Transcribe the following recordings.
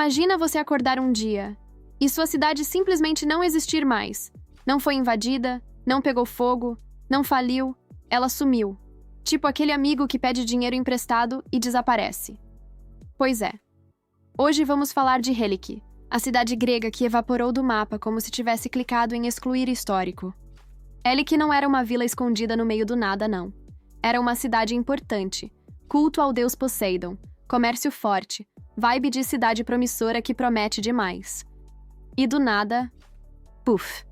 Imagina você acordar um dia e sua cidade simplesmente não existir mais. Não foi invadida, não pegou fogo, não faliu, ela sumiu. Tipo aquele amigo que pede dinheiro emprestado e desaparece. Pois é. Hoje vamos falar de Helike, a cidade grega que evaporou do mapa como se tivesse clicado em excluir histórico. Helike não era uma vila escondida no meio do nada, não. Era uma cidade importante, culto ao deus Poseidon, comércio forte, vibe de cidade promissora que promete demais. E do nada, puf,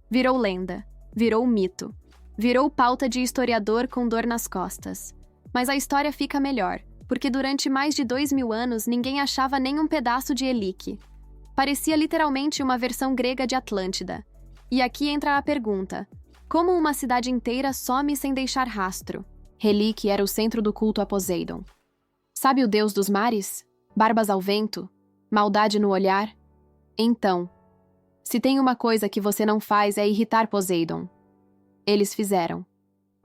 virou lenda, virou mito, virou pauta de historiador com dor nas costas. Mas a história fica melhor, porque durante mais de 2000 anos ninguém achava nem um pedaço de Helike. Parecia literalmente uma versão grega de Atlântida. E aqui entra a pergunta: como uma cidade inteira some sem deixar rastro? Helike era o centro do culto a Poseidon. Sabe o deus dos mares? Barbas ao vento? Maldade no olhar? Então, se tem uma coisa que você não faz é irritar Poseidon. Eles fizeram.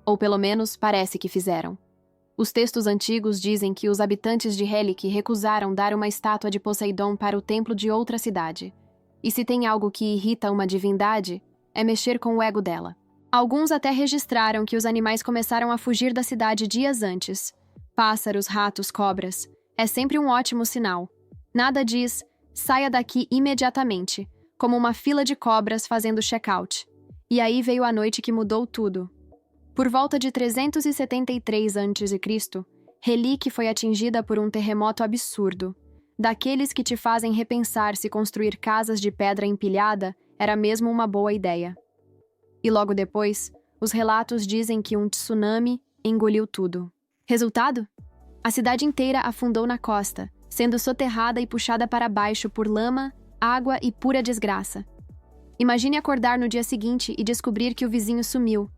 Ou pelo menos parece que fizeram. Os textos antigos dizem que os habitantes de Helike recusaram dar uma estátua de Poseidon para o templo de outra cidade. E se tem algo que irrita uma divindade, é mexer com o ego dela. Alguns até registraram que os animais começaram a fugir da cidade dias antes. Pássaros, ratos, cobras. É sempre um ótimo sinal. Nada diz, saia daqui imediatamente, como uma fila de cobras fazendo check-out. E aí veio a noite que mudou tudo. Por volta de 373 a.C., Helike foi atingida por um terremoto absurdo, daqueles que te fazem repensar se construir casas de pedra empilhada era mesmo uma boa ideia. E logo depois, os relatos dizem que um tsunami engoliu tudo. Resultado? A cidade inteira afundou na costa, sendo soterrada e puxada para baixo por lama, água e pura desgraça. Imagine acordar no dia seguinte e descobrir que o vizinho sumiu,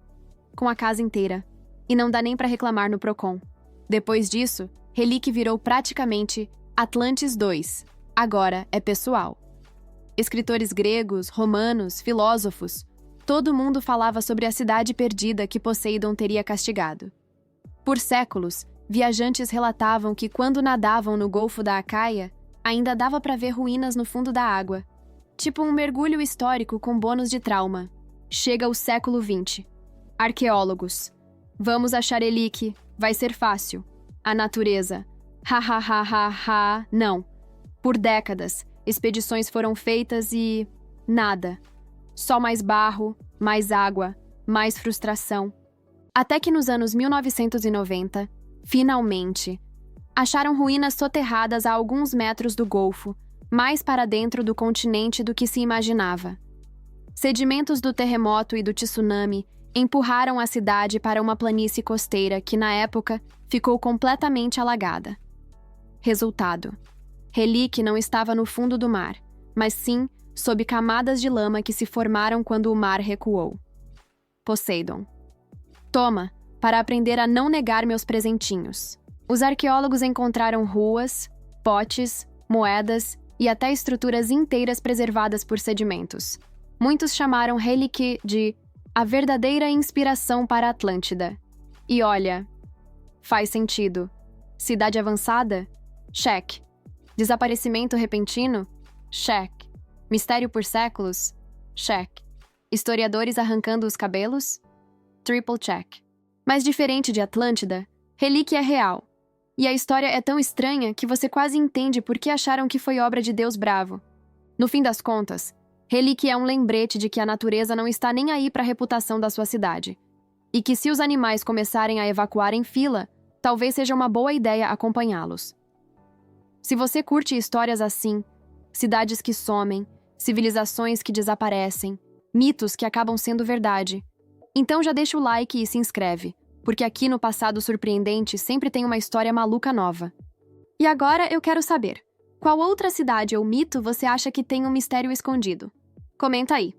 com a casa inteira, e não dá nem para reclamar no Procon. Depois disso, Helike virou praticamente Atlantis II. Agora é pessoal. Escritores gregos, romanos, filósofos, todo mundo falava sobre a cidade perdida que Poseidon teria castigado. Por séculos, viajantes relatavam que quando nadavam no Golfo da Acaia, ainda dava para ver ruínas no fundo da água. Tipo um mergulho histórico com bônus de trauma. Chega o século XX. Arqueólogos. Vamos achar Helike, vai ser fácil. A natureza. Ha ha ha ha ha, não. Por décadas, expedições foram feitas e... nada. Só mais barro, mais água, mais frustração. Até que nos anos 1990, finalmente, acharam ruínas soterradas a alguns metros do Golfo, mais para dentro do continente do que se imaginava. Sedimentos do terremoto e do tsunami empurraram a cidade para uma planície costeira que, na época, ficou completamente alagada. Resultado: Helike não estava no fundo do mar, mas sim sob camadas de lama que se formaram quando o mar recuou. Poseidon. Toma, para aprender a não negar meus presentinhos. Os arqueólogos encontraram ruas, potes, moedas e até estruturas inteiras preservadas por sedimentos. Muitos chamaram Helike de a verdadeira inspiração para a Atlântida. E olha, faz sentido. Cidade avançada? Check. Desaparecimento repentino? Check. Mistério por séculos? Check. Historiadores arrancando os cabelos? Triple check. Mas diferente de Atlântida, Helike é real. E a história é tão estranha que você quase entende por que acharam que foi obra de Deus bravo. No fim das contas, Helike é um lembrete de que a natureza não está nem aí para a reputação da sua cidade. E que se os animais começarem a evacuar em fila, talvez seja uma boa ideia acompanhá-los. Se você curte histórias assim, cidades que somem, civilizações que desaparecem, mitos que acabam sendo verdade, então já deixa o like e se inscreve, porque aqui no Passado Surpreendente sempre tem uma história maluca nova. E agora eu quero saber, qual outra cidade ou mito você acha que tem um mistério escondido? Comenta aí.